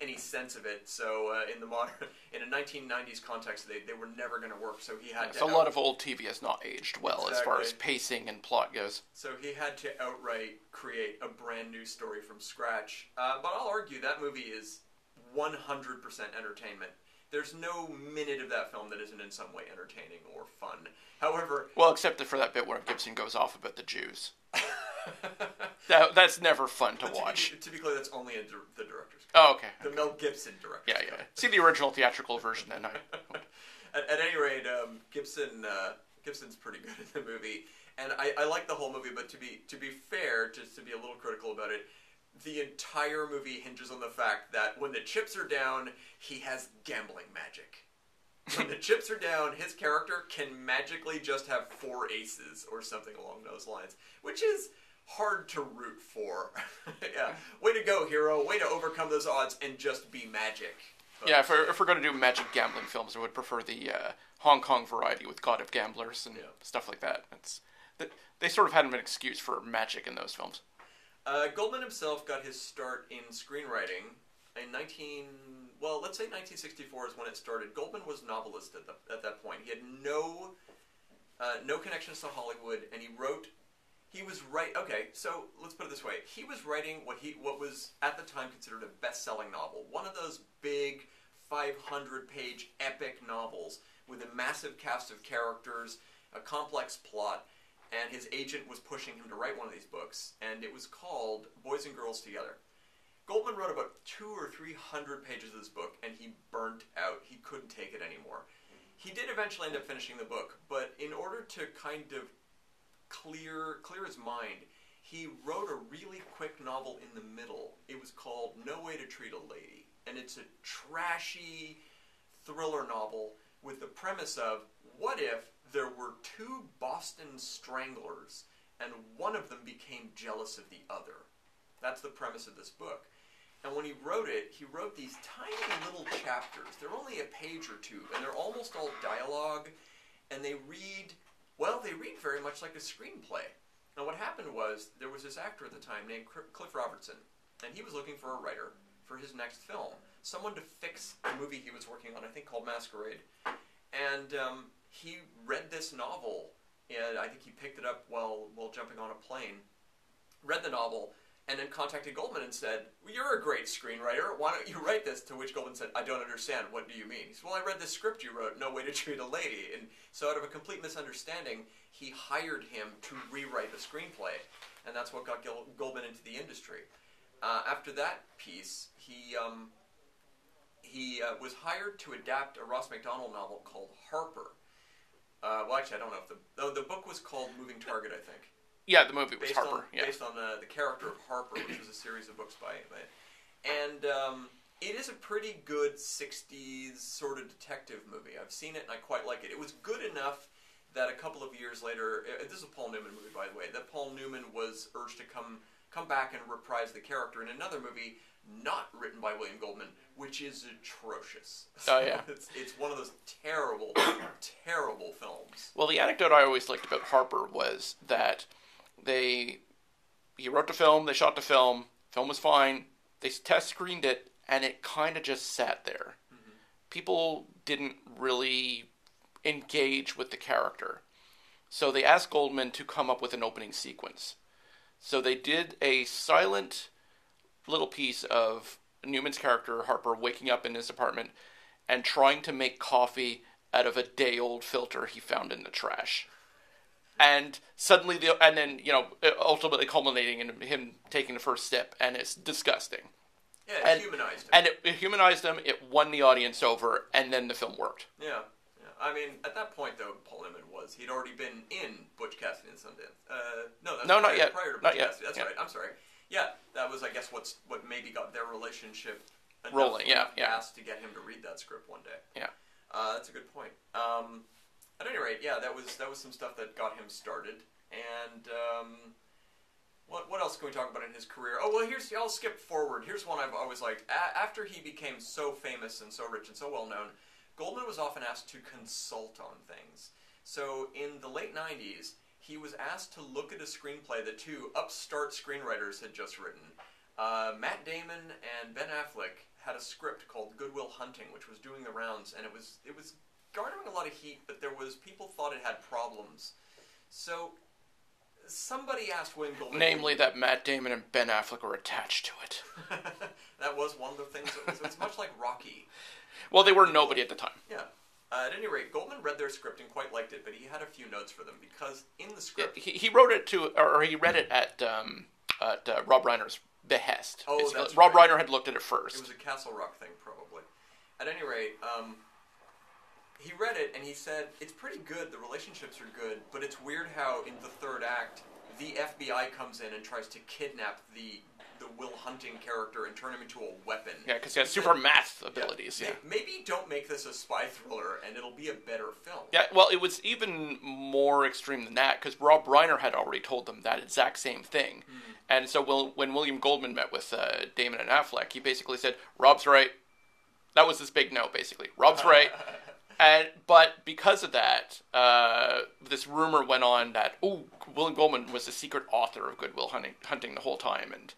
any sense of it. So in a 1990s context, they were never going to work. So he had to. A lot of old TV has not aged well as far as pacing and plot goes. So he had to outright create a brand new story from scratch. But I'll argue that movie is 100% entertainment. There's no minute of that film that isn't in some way entertaining or fun. However, well, except for that bit where Gibson goes off about the Jews. That's never fun to watch. To be clear, that's only in the director's cut. Oh, okay. The Mel Gibson director's cut. Yeah. See the original theatrical version, and At any rate, Gibson's pretty good in the movie, and I like the whole movie. But to be fair, just to be a little critical about it, the entire movie hinges on the fact that when the chips are down, he has gambling magic. When the chips are down, his character can magically just have 4 aces or something along those lines, which is hard to root for. Yeah, way to go, hero. Way to overcome those odds and just be magic. But, yeah, if we're going to do magic gambling films, I would prefer the Hong Kong variety with God of Gamblers and stuff like that. They sort of had an excuse for magic in those films. Goldman himself got his start in screenwriting in let's say 1964 is when it started. Goldman was a novelist at that point. He had no connections to Hollywood, and okay, so let's put it this way. He was writing what was at the time considered a best-selling novel. One of those big 500-page epic novels with a massive cast of characters, a complex plot, and his agent was pushing him to write one of these books, and it was called Boys and Girls Together. Goldman wrote about 200 or 300 pages of this book, and he burnt out. He couldn't take it anymore. He did eventually end up finishing the book, but in order to kind of clear his mind, he wrote a really quick novel in the middle. It was called No Way to Treat a Lady, and it's a trashy thriller novel with the premise of, what if there were two Boston stranglers and one of them became jealous of the other? That's the premise of this book. And when he wrote it, he wrote these tiny little chapters. They're only a page or two, and they're almost all dialogue, and they read very much like a screenplay. Now what happened was, there was this actor at the time named Cliff Robertson, and he was looking for a writer for his next film, someone to fix a movie he was working on, I think called Masquerade. And he read this novel, and I think he picked it up while jumping on a plane, read the novel, and then contacted Goldman and said, well, you're a great screenwriter, why don't you write this? To which Goldman said, I don't understand, what do you mean? He said, well, I read this script you wrote, No Way to Treat a Lady. And so out of a complete misunderstanding, he hired him to rewrite the screenplay, and that's what got Goldman into the industry. After that piece, he was hired to adapt a Ross Macdonald novel called Harper. Well, actually, I don't know if the book was called Moving Target, I think. Yeah, the movie was Harper. Based on the character of Harper, which was a series of books by it. And it is a pretty good 60s sort of detective movie. I've seen it and I quite like it. It was good enough that a couple of years later, this is a Paul Newman movie, by the way, that Paul Newman was urged to come back and reprise the character in another movie not written by William Goldman, which is atrocious. Oh, yeah. It's one of those terrible, terrible films. Well, the anecdote I always liked about Harper was that he wrote the film, they shot the film was fine, they test screened it, and it kind of just sat there. Mm-hmm. People didn't really engage with the character. So they asked Goldman to come up with an opening sequence. So they did a silent little piece of Newman's character, Harper, waking up in his apartment and trying to make coffee out of a day-old filter he found in the trash. And suddenly, ultimately culminating in him taking the first step, and it's disgusting. Yeah, it humanized him. And it humanized him, it won the audience over, and then the film worked. Yeah. I mean, at that point, though, Paul Newman he'd already been in Butch Cassidy and Sundance. Not yet. Prior to Butch Cassidy. That's right. I'm sorry. Yeah, that was, I guess, what maybe got their relationship rolling. Yeah. Asked to get him to read that script one day. Yeah. That's a good point. At any rate, yeah, that was some stuff that got him started. And what else can we talk about in his career? Oh, well, I'll skip forward. Here's one I've always liked. After he became so famous and so rich and so well known, Goldman was often asked to consult on things. So in the late 90s, he was asked to look at a screenplay that two upstart screenwriters had just written. Matt Damon and Ben Affleck had a script called Good Will Hunting, which was doing the rounds, and it was garnering a lot of heat, but people thought it had problems. So somebody asked William Goldman... Namely that Matt Damon and Ben Affleck were attached to it. That was one of the things. It's much like Rocky. Well, they were nobody at the time. Yeah. At any rate, Goldman read their script and quite liked it, but he had a few notes for them because in the script... He wrote it he read it at Rob Reiner's behest. Oh, that's Rob right. Reiner had looked at it first. It was a Castle Rock thing, probably. At any rate, he read it and he said, it's pretty good, the relationships are good, but it's weird how in the third act, the FBI comes in and tries to kidnap the Will Hunting character and turn him into a weapon. Yeah, because he has super math abilities. Yeah. Maybe don't make this a spy thriller, and it'll be a better film. Yeah, well, it was even more extreme than that, because Rob Reiner had already told them that exact same thing. Mm. And so when William Goldman met with Damon and Affleck, he basically said, Rob's right, That was his big no, basically. Rob's right. But because of that, this rumor went on that, William Goldman was the secret author of Good Will Hunting the whole time, and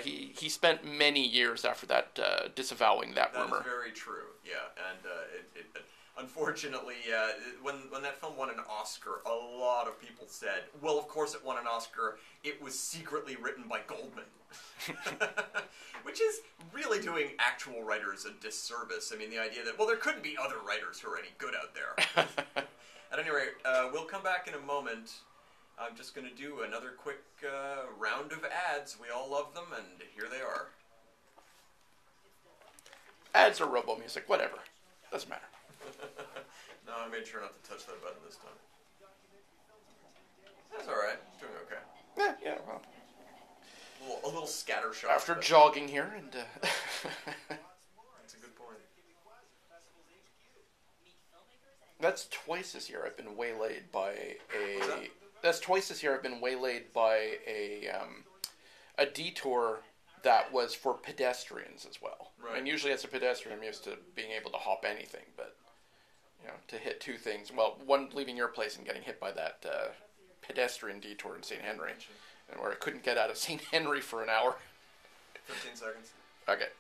he spent many years after that disavowing that rumor. That is very true, yeah. And unfortunately, when that film won an Oscar, a lot of people said, well, of course it won an Oscar. It was secretly written by Goldman. Which is really doing actual writers a disservice. I mean, the idea that, well, there couldn't be other writers who are any good out there. At any rate, we'll come back in a moment. I'm just going to do another quick round of ads. We all love them, and here they are. Ads or robo music, whatever. Doesn't matter. No, I made sure not to touch that button this time. That's alright. Doing okay. Yeah, well. A little scattershot. After jogging here, and... That's a good point. That's twice this year I've been waylaid by What's that? That's twice this year I've been waylaid by a detour that was for pedestrians as well. Right. And usually as a pedestrian I'm used to being able to hop anything, but to hit two things. Well, one, leaving your place and getting hit by that pedestrian detour in St. Henry, and where I couldn't get out of St. Henry for an hour. 15 seconds. Okay.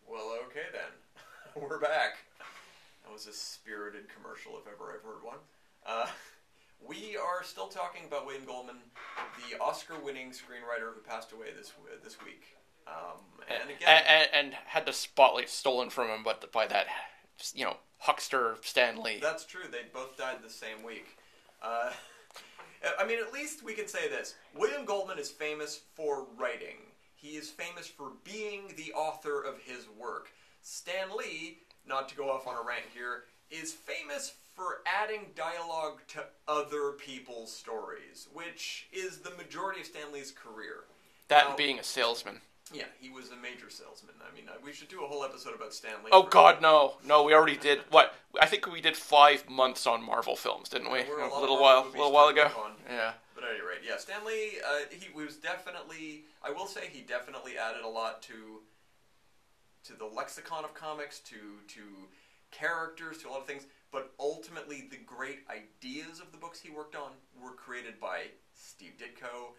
Well, okay then. We're back. That was a spirited commercial if ever I've heard one. We are still talking about William Goldman, the Oscar-winning screenwriter who passed away this week. And again, and had the spotlight stolen from him, but by that, huckster Stan Lee. That's true. They both died the same week. I mean, at least we can say this. William Goldman is famous for writing. He is famous for being the author of his work. Stan Lee, not to go off on a rant here, is famous for adding dialogue to other people's stories, which is the majority of Stan Lee's career. That and being a salesman. Yeah, he was a major salesman. I mean, we should do a whole episode about Stan Lee. Oh, God, no. No, we already did. What? I think we did 5 months on Marvel films, didn't we? A little while ago. Yeah. But at any rate, yeah, Stan Lee, he was definitely, I will say he definitely added a lot to the lexicon of comics, to characters, to a lot of things, but ultimately the great ideas of the books he worked on were created by Steve Ditko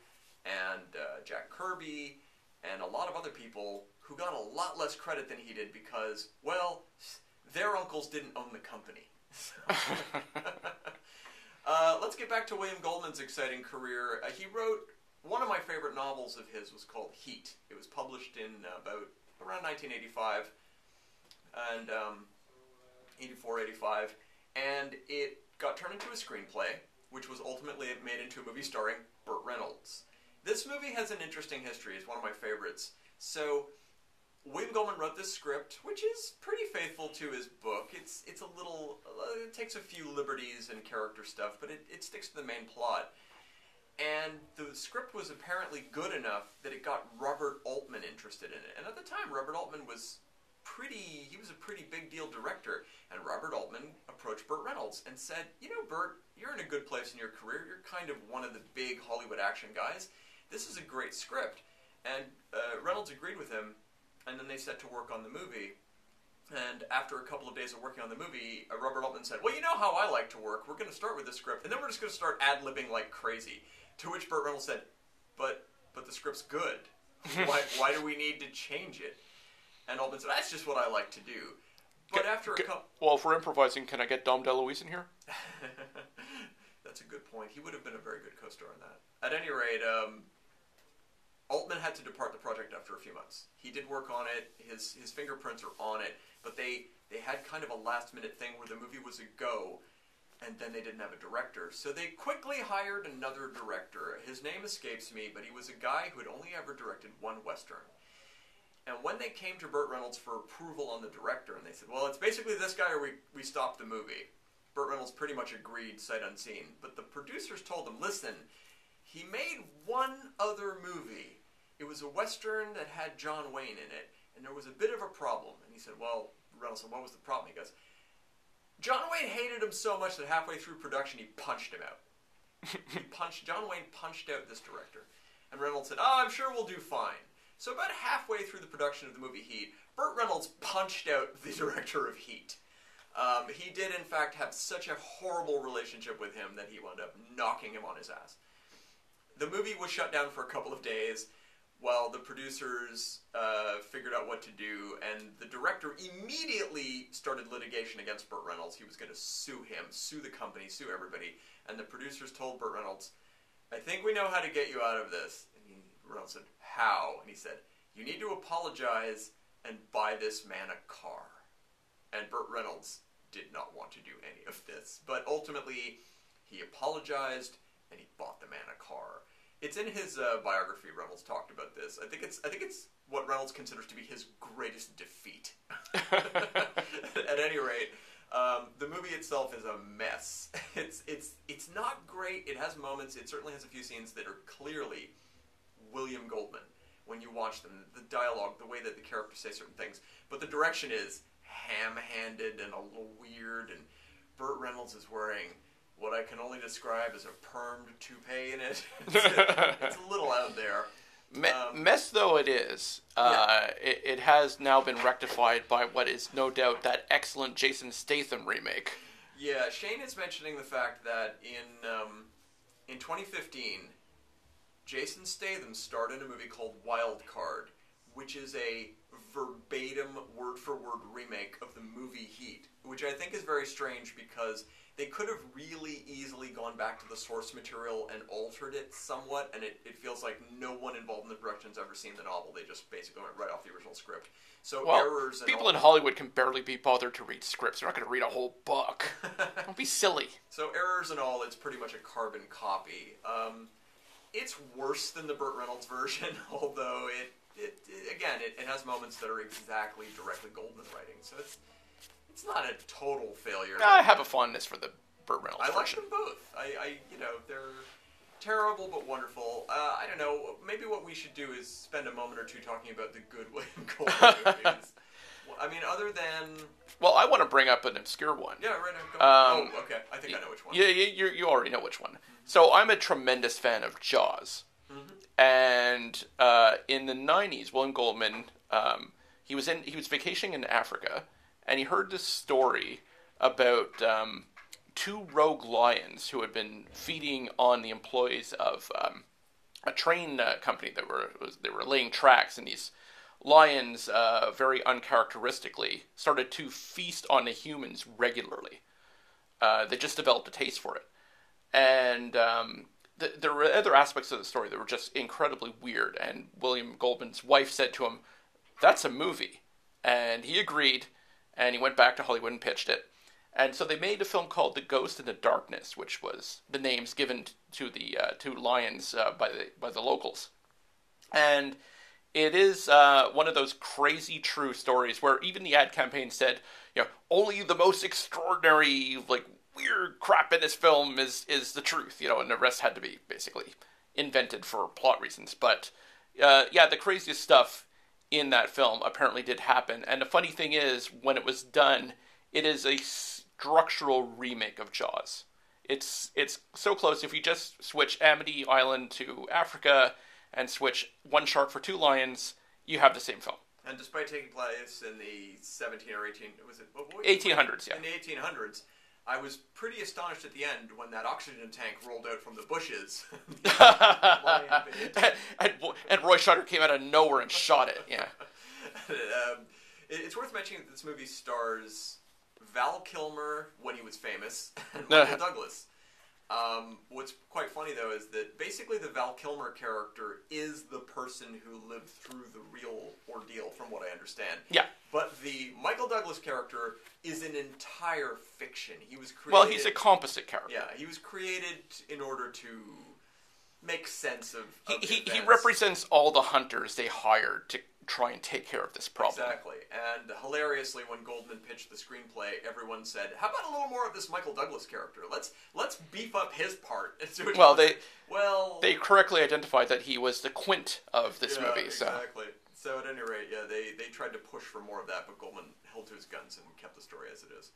and Jack Kirby and a lot of other people who got a lot less credit than he did because, well, their uncles didn't own the company. Let's get back to William Goldman's exciting career. He wrote, one of my favorite novels of his was called Heat. It was published in around 1985, and 84, 85, and it got turned into a screenplay, which was ultimately made into a movie starring Burt Reynolds. This movie has an interesting history. It's one of my favorites. So, William Goldman wrote this script, which is pretty faithful to his book. It's a little, it takes a few liberties and character stuff, but it sticks to the main plot. And the script was apparently good enough that it got Robert Altman interested in it. And at the time, Robert Altman was he was a pretty big deal director. And Robert Altman approached Burt Reynolds and said, Burt, you're in a good place in your career. You're kind of one of the big Hollywood action guys. This is a great script. And Reynolds agreed with him. And then they set to work on the movie. And after a couple of days of working on the movie, Robert Altman said, well, you know how I like to work. We're going to start with this script, and then we're just going to start ad-libbing like crazy. To which Burt Reynolds said, but the script's good. Why do we need to change it? And Altman said, that's just what I like to do. But after a couple... Well, if we're improvising, can I get Dom DeLuise in here? That's a good point. He would have been a very good co-star on that. At any rate, Altman had to depart the project after a few months. He did work on it. His fingerprints are on it. But they had kind of a last-minute thing where the movie was a go, and then they didn't have a director. So they quickly hired another director. His name escapes me, but he was a guy who had only ever directed one Western. And when they came to Burt Reynolds for approval on the director, and they said, well, it's basically this guy or we stop the movie. Burt Reynolds pretty much agreed, sight unseen. But the producers told him, listen, he made one other movie. It was a Western that had John Wayne in it, and there was a bit of a problem. And he said, well, Reynolds said, what was the problem? He goes, John Wayne hated him so much that halfway through production he punched him out. John Wayne punched out this director. And Reynolds said, I'm sure we'll do fine. So about halfway through the production of the movie Heat, Burt Reynolds punched out the director of Heat. He did, in fact, have such a horrible relationship with him that he wound up knocking him on his ass. The movie was shut down for a couple of days while the producers figured out what to do, and the director immediately started litigation against Burt Reynolds. He was going to sue him, sue the company, sue everybody. And the producers told Burt Reynolds, I think we know how to get you out of this. And Reynolds said, how? And he said, you need to apologize and buy this man a car. And Burt Reynolds did not want to do any of this. But ultimately, he apologized and he bought the man a car. It's in his biography. Reynolds talked about this. I think it's what Reynolds considers to be his greatest defeat. At any rate, the movie itself is a mess. It's not great. It has moments. It certainly has a few scenes that are clearly William Goldman. When you watch them, the dialogue, the way that the characters say certain things, but the direction is ham-handed and a little weird. And Burt Reynolds is wearing what I can only describe as a permed toupee in it. It's a little out there. Mess though it is, it has now been rectified by what is no doubt that excellent Jason Statham remake. Yeah, Shane is mentioning the fact that in 2015, Jason Statham starred in a movie called Wild Card, which is a verbatim, word-for-word remake of the movie Heat, which I think is very strange because they could have really easily gone back to the source material and altered it somewhat, and it feels like no one involved in the production's ever seen the novel. They just basically went right off the original script. So errors and people in Hollywood can barely be bothered to read scripts. They're not going to read a whole book. Don't be silly. So errors and all, it's pretty much a carbon copy. It's worse than the Burt Reynolds version, although it has moments that are exactly directly Goldman writing. So it's not a total failure. I have a fondness for the Burt Reynolds version. I like them both. They're terrible but wonderful. I don't know. Maybe what we should do is spend a moment or two talking about the good William Goldman movies. I mean, other than... Well, I want to bring up an obscure one. Yeah, right. Okay. I think I know which one. Yeah, you already know which one. Mm-hmm. So I'm a tremendous fan of Jaws. Mm-hmm. And in the 90s, William Goldman, he was vacationing in Africa, and he heard this story about two rogue lions who had been feeding on the employees of a train company they were laying tracks, and these lions, very uncharacteristically, started to feast on the humans regularly. They just developed a taste for it. And there were other aspects of the story that were just incredibly weird, and William Goldman's wife said to him, that's a movie. And he agreed, and he went back to Hollywood and pitched it. And so they made a film called The Ghost in the Darkness, which was the names given to the two lions by the locals. And it is one of those crazy true stories where even the ad campaign said, only the most extraordinary, weird crap in this film is the truth, and the rest had to be basically invented for plot reasons. But the craziest stuff in that film apparently did happen. And the funny thing is, when it was done, it is a structural remake of Jaws. It's so close. If you just switch Amity Island to Africa and switch one shark for two lions, you have the same film. And despite taking place in the 17 or 18, was it? 1800s, yeah. In the 1800s, I was pretty astonished at the end when that oxygen tank rolled out from the bushes. and Roy Scheider came out of nowhere and shot it, yeah. It's worth mentioning that this movie stars Val Kilmer when he was famous, and Michael Douglas. What's quite funny, though, is that basically the Val Kilmer character is the person who lived through the real ordeal, from what I understand. Yeah. But the Michael Douglas character is an entire fiction. He was created... Well, he's a composite character. Yeah, he was created in order to make sense of he represents all the hunters they hired to try and take care of this problem. Exactly. And hilariously, when Goldman pitched the screenplay, everyone said, how about a little more of this Michael Douglas character? Let's beef up his part. They correctly identified that he was the Quint of this movie. Exactly. So at any rate, they tried to push for more of that, but Goldman held to his guns and kept the story as it is.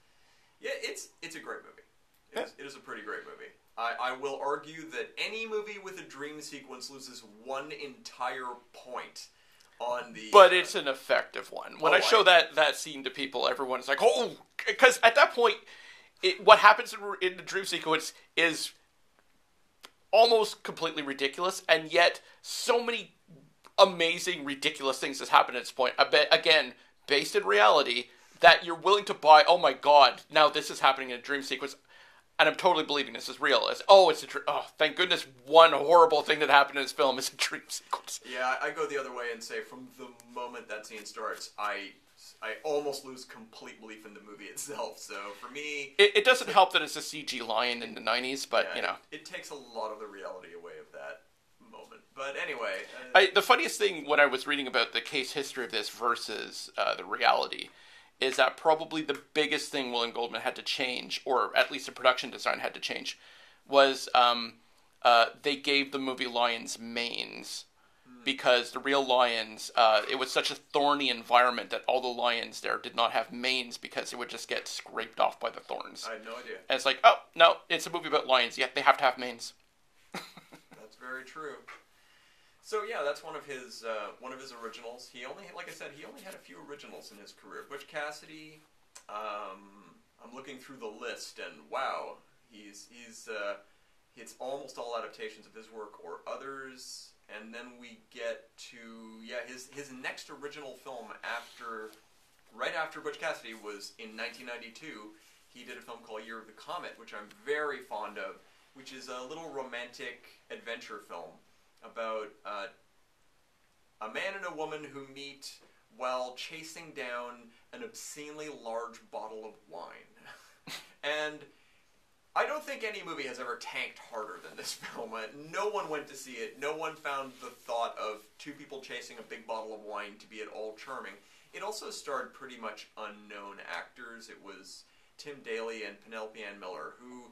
Yeah, it's a great movie. It is a pretty great movie. I will argue that any movie with a dream sequence loses one entire point on the... But it's an effective one. When I show that scene to people, everyone's like, oh! Because at that point, what happens in the dream sequence is almost completely ridiculous, and yet so many amazing, ridiculous things has happened at this point. I bet, again, based in reality, that you're willing to buy, oh my god, now this is happening in a dream sequence, and I'm totally believing this is real. Thank goodness one horrible thing that happened in this film is a dream sequence. Yeah, I go the other way and say from the moment that scene starts, I almost lose complete belief in the movie itself. So for me... It doesn't help that it's a CG lion in the 90s, but, yeah, It takes a lot of the reality away of that moment. But anyway... the funniest thing when I was reading about the case history of this versus the reality is that probably the biggest thing William Goldman had to change, or at least the production design had to change, was they gave the movie lions manes. Because the real lions, it was such a thorny environment that all the lions there did not have manes because it would just get scraped off by the thorns. I had no idea. And it's like, oh, no, it's a movie about lions, yet they have to have manes. That's very true. So yeah, that's one of his originals. He only, like I said, he only had a few originals in his career. Butch Cassidy. I'm looking through the list, and wow, it's almost all adaptations of his work or others. And then we get to his next original film right after Butch Cassidy was in 1992. He did a film called Year of the Comet, which I'm very fond of, which is a little romantic adventure film about a man and a woman who meet while chasing down an obscenely large bottle of wine. And I don't think any movie has ever tanked harder than this film. No one went to see it. No one found the thought of two people chasing a big bottle of wine to be at all charming. It also starred pretty much unknown actors. It was Tim Daly and Penelope Ann Miller, who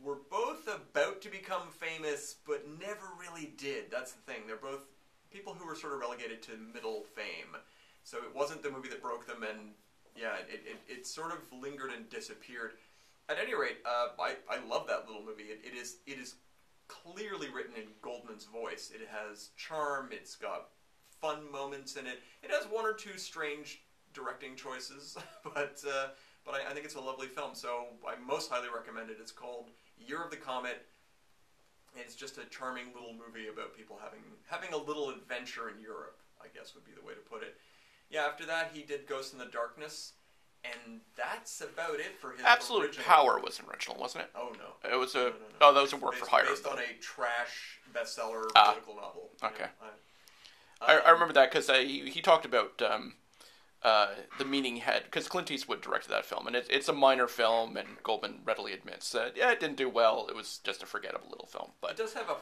were both about to become famous, but never really did. That's the thing. They're both people who were sort of relegated to middle fame. So it wasn't the movie that broke them, and yeah, it sort of lingered and disappeared. At any rate, I love that little movie. It is clearly written in Goldman's voice. It has charm. It's got fun moments in it. It has one or two strange directing choices, but I think it's a lovely film. So I most highly recommend it. It's called Year of the Comet. It's just a charming little movie about people having a little adventure in Europe, I guess would be the way to put it. Yeah, after that he did Ghost in the Darkness. And that's about it for his Absolute original. Power was original, wasn't it? Oh, no. It was no. Oh, that was a work for hire. Based on a trash bestseller political novel. Okay. I remember that because he talked about the meaning he had, because Clint Eastwood directed that film, and it's a minor film, and Goldman readily admits that, yeah, it didn't do well, it was just a forgettable little film. But it does have a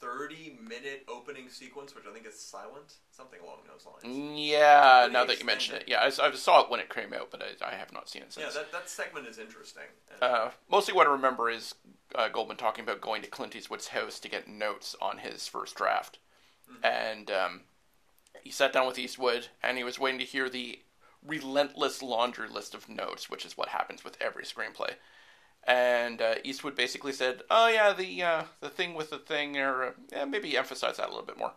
30-minute opening sequence, which I think is silent, something along those lines. Yeah, now that you mention it. Yeah, I saw it when it came out, but I have not seen it since. Yeah, that segment is interesting. Mostly what I remember is Goldman talking about going to Clint Eastwood's house to get notes on his first draft. Mm-hmm. And he sat down with Eastwood, and he was waiting to hear the relentless laundry list of notes, which is what happens with every screenplay. And Eastwood basically said, "Oh yeah, the thing with the thing, or maybe emphasize that a little bit more."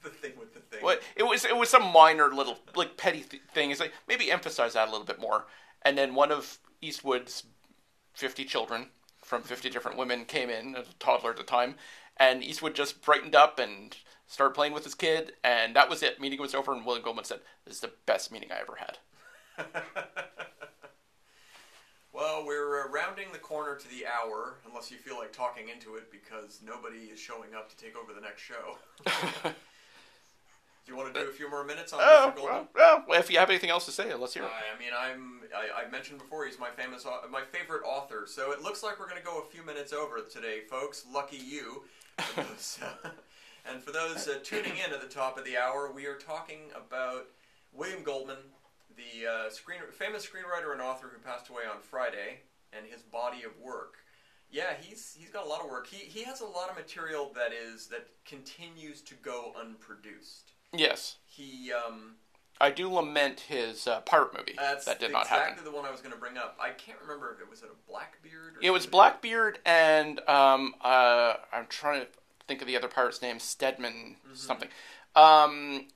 The thing with the thing. Well, it was some minor little petty thing. It's like maybe emphasize that a little bit more. And then one of Eastwood's 50 children from 50 different women came in, a toddler at the time, and Eastwood just brightened up and started playing with his kid, and that was it. Meeting was over, and William Goldman said, "This is the best meeting I ever had." Well, we're rounding the corner to the hour, unless you feel like talking into it because nobody is showing up to take over the next show. Do you want to do a few more minutes on Mr. Goldman? Well, if you have anything else to say, let's hear it. I mean, I mentioned before he's my favorite author, so it looks like we're going to go a few minutes over today, folks. Lucky you. And for those tuning in at the top of the hour, we are talking about William Goldman, the famous screenwriter and author who passed away on Friday, and his body of work. Yeah, he's got a lot of work. He has a lot of material that continues to go unproduced. Yes. He I do lament his pirate movie. That's that did not happen. Exactly the one I was going to bring up. I can't remember if it was a Blackbeard or It was Blackbeard and I'm trying to think of the other pirate's name, Stedman something.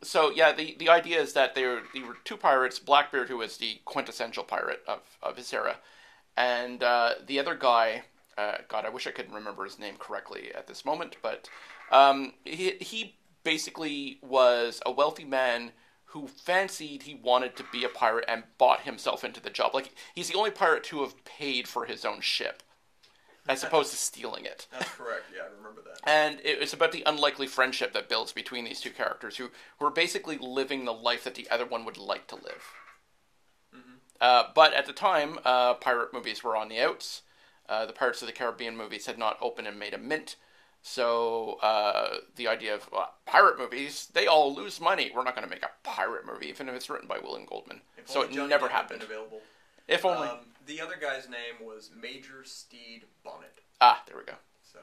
So yeah, the idea is that they were two pirates, Blackbeard, who was the quintessential pirate of his era, and the other guy, God, I wish I could remember his name correctly at this moment, but he basically was a wealthy man who fancied he wanted to be a pirate and bought himself into the job. Like, he's the only pirate to have paid for his own ship, as opposed to stealing it. That's correct, yeah, I remember that. And it's about the unlikely friendship that builds between these two characters, who are basically living the life that the other one would like to live. But at the time, pirate movies were on the outs. The Pirates of the Caribbean movies had not opened and made a mint. So the idea of pirate movies, they all lose money. We're not going to make a pirate movie, even if it's written by William Goldman. So it never happened. Available. If only. The other guy's name was Major Steed Bonnet. Ah, there we go. So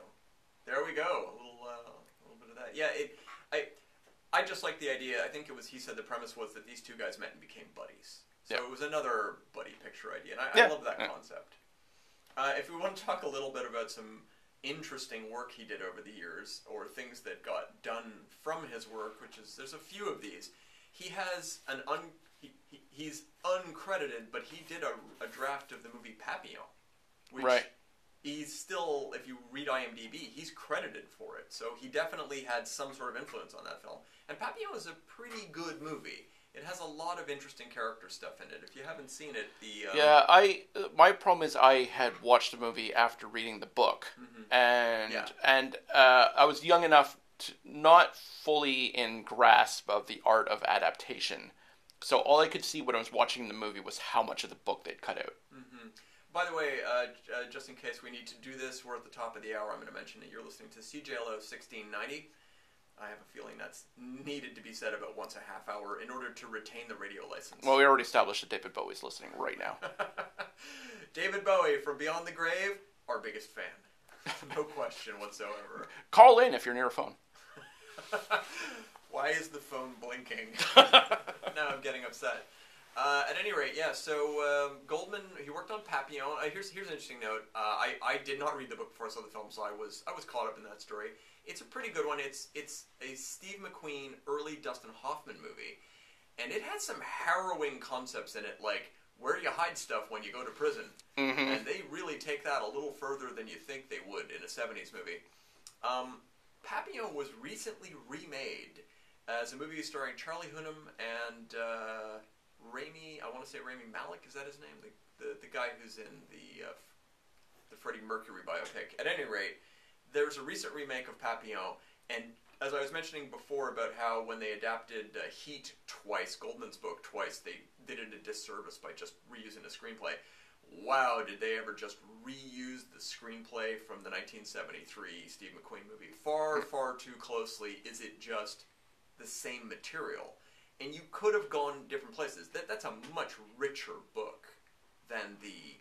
there we go. A little bit of that. Yeah, I just like the idea. I think it was. He said the premise was that these two guys met and became buddies. So it was another buddy picture idea, and I love that concept. If we want to talk a little bit about some interesting work he did over the years, or things that got done from his work, which is, there's a few of these. He has he's uncredited, but he did a draft of the movie Papillon, which he's still, if you read IMDb, he's credited for it. So he definitely had some sort of influence on that film. And Papillon is a pretty good movie. It has a lot of interesting character stuff in it. If you haven't seen it, my problem is I had watched the movie after reading the book, and I was young enough to not fully in grasp of the art of adaptation. So all I could see when I was watching the movie was how much of the book they'd cut out. By the way, just in case we need to do this, we're at the top of the hour. I'm going to mention that you're listening to CJLO 1690. I have a feeling that's needed to be said about once a half hour in order to retain the radio license. Well, we already established that David Bowie's listening right now. David Bowie from Beyond the Grave, our biggest fan. No question whatsoever. Call in if you're near a phone. Why is the phone blinking? Now I'm getting upset. At any rate, yeah, so Goldman, he worked on Papillon. Here's an interesting note. I did not read the book before I saw the film, so I was caught up in that story. It's a pretty good one. It's a Steve McQueen, early Dustin Hoffman movie, and it has some harrowing concepts in it, like where do you hide stuff when you go to prison? And they really take that a little further than you think they would in a 70s movie. Papillon was recently remade as a movie starring Charlie Hunnam and Rami Malek, is that his name? The guy who's in the Freddie Mercury biopic. At any rate, there's a recent remake of Papillon, and as I was mentioning before about how when they adapted Heat twice, Goldman's book twice, they did it a disservice by just reusing the screenplay. Wow, did they ever just reuse the screenplay from the 1973 Steve McQueen movie? Far, far too closely. Is it just the same material? And you could have gone different places. That's a much richer book than the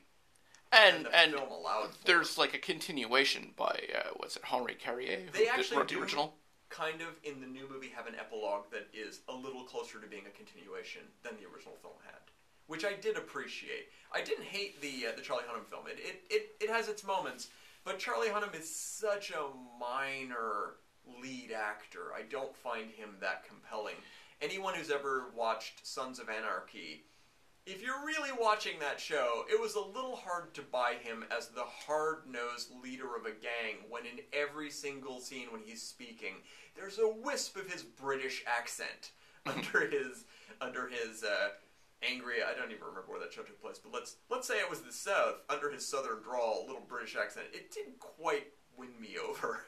film allowed for. There's like a continuation by what's it, Henri Carrier? They actually wrote the original. Kind of in the new movie have an epilogue that is a little closer to being a continuation than the original film had, which I did appreciate. I didn't hate the Charlie Hunnam film. It has its moments, but Charlie Hunnam is such a minor lead actor. I don't find him that compelling. Anyone who's ever watched Sons of Anarchy, if you're really watching that show, it was a little hard to buy him as the hard-nosed leader of a gang when in every single scene when he's speaking, there's a wisp of his British accent under his angry, I don't even remember where that show took place, but let's say it was the South, under his southern drawl, little British accent. It didn't quite win me over.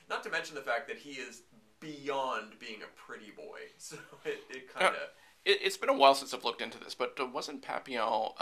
Not to mention the fact that he is beyond being a pretty boy, so it kind of... It's been a while since I've looked into this, but wasn't Papillon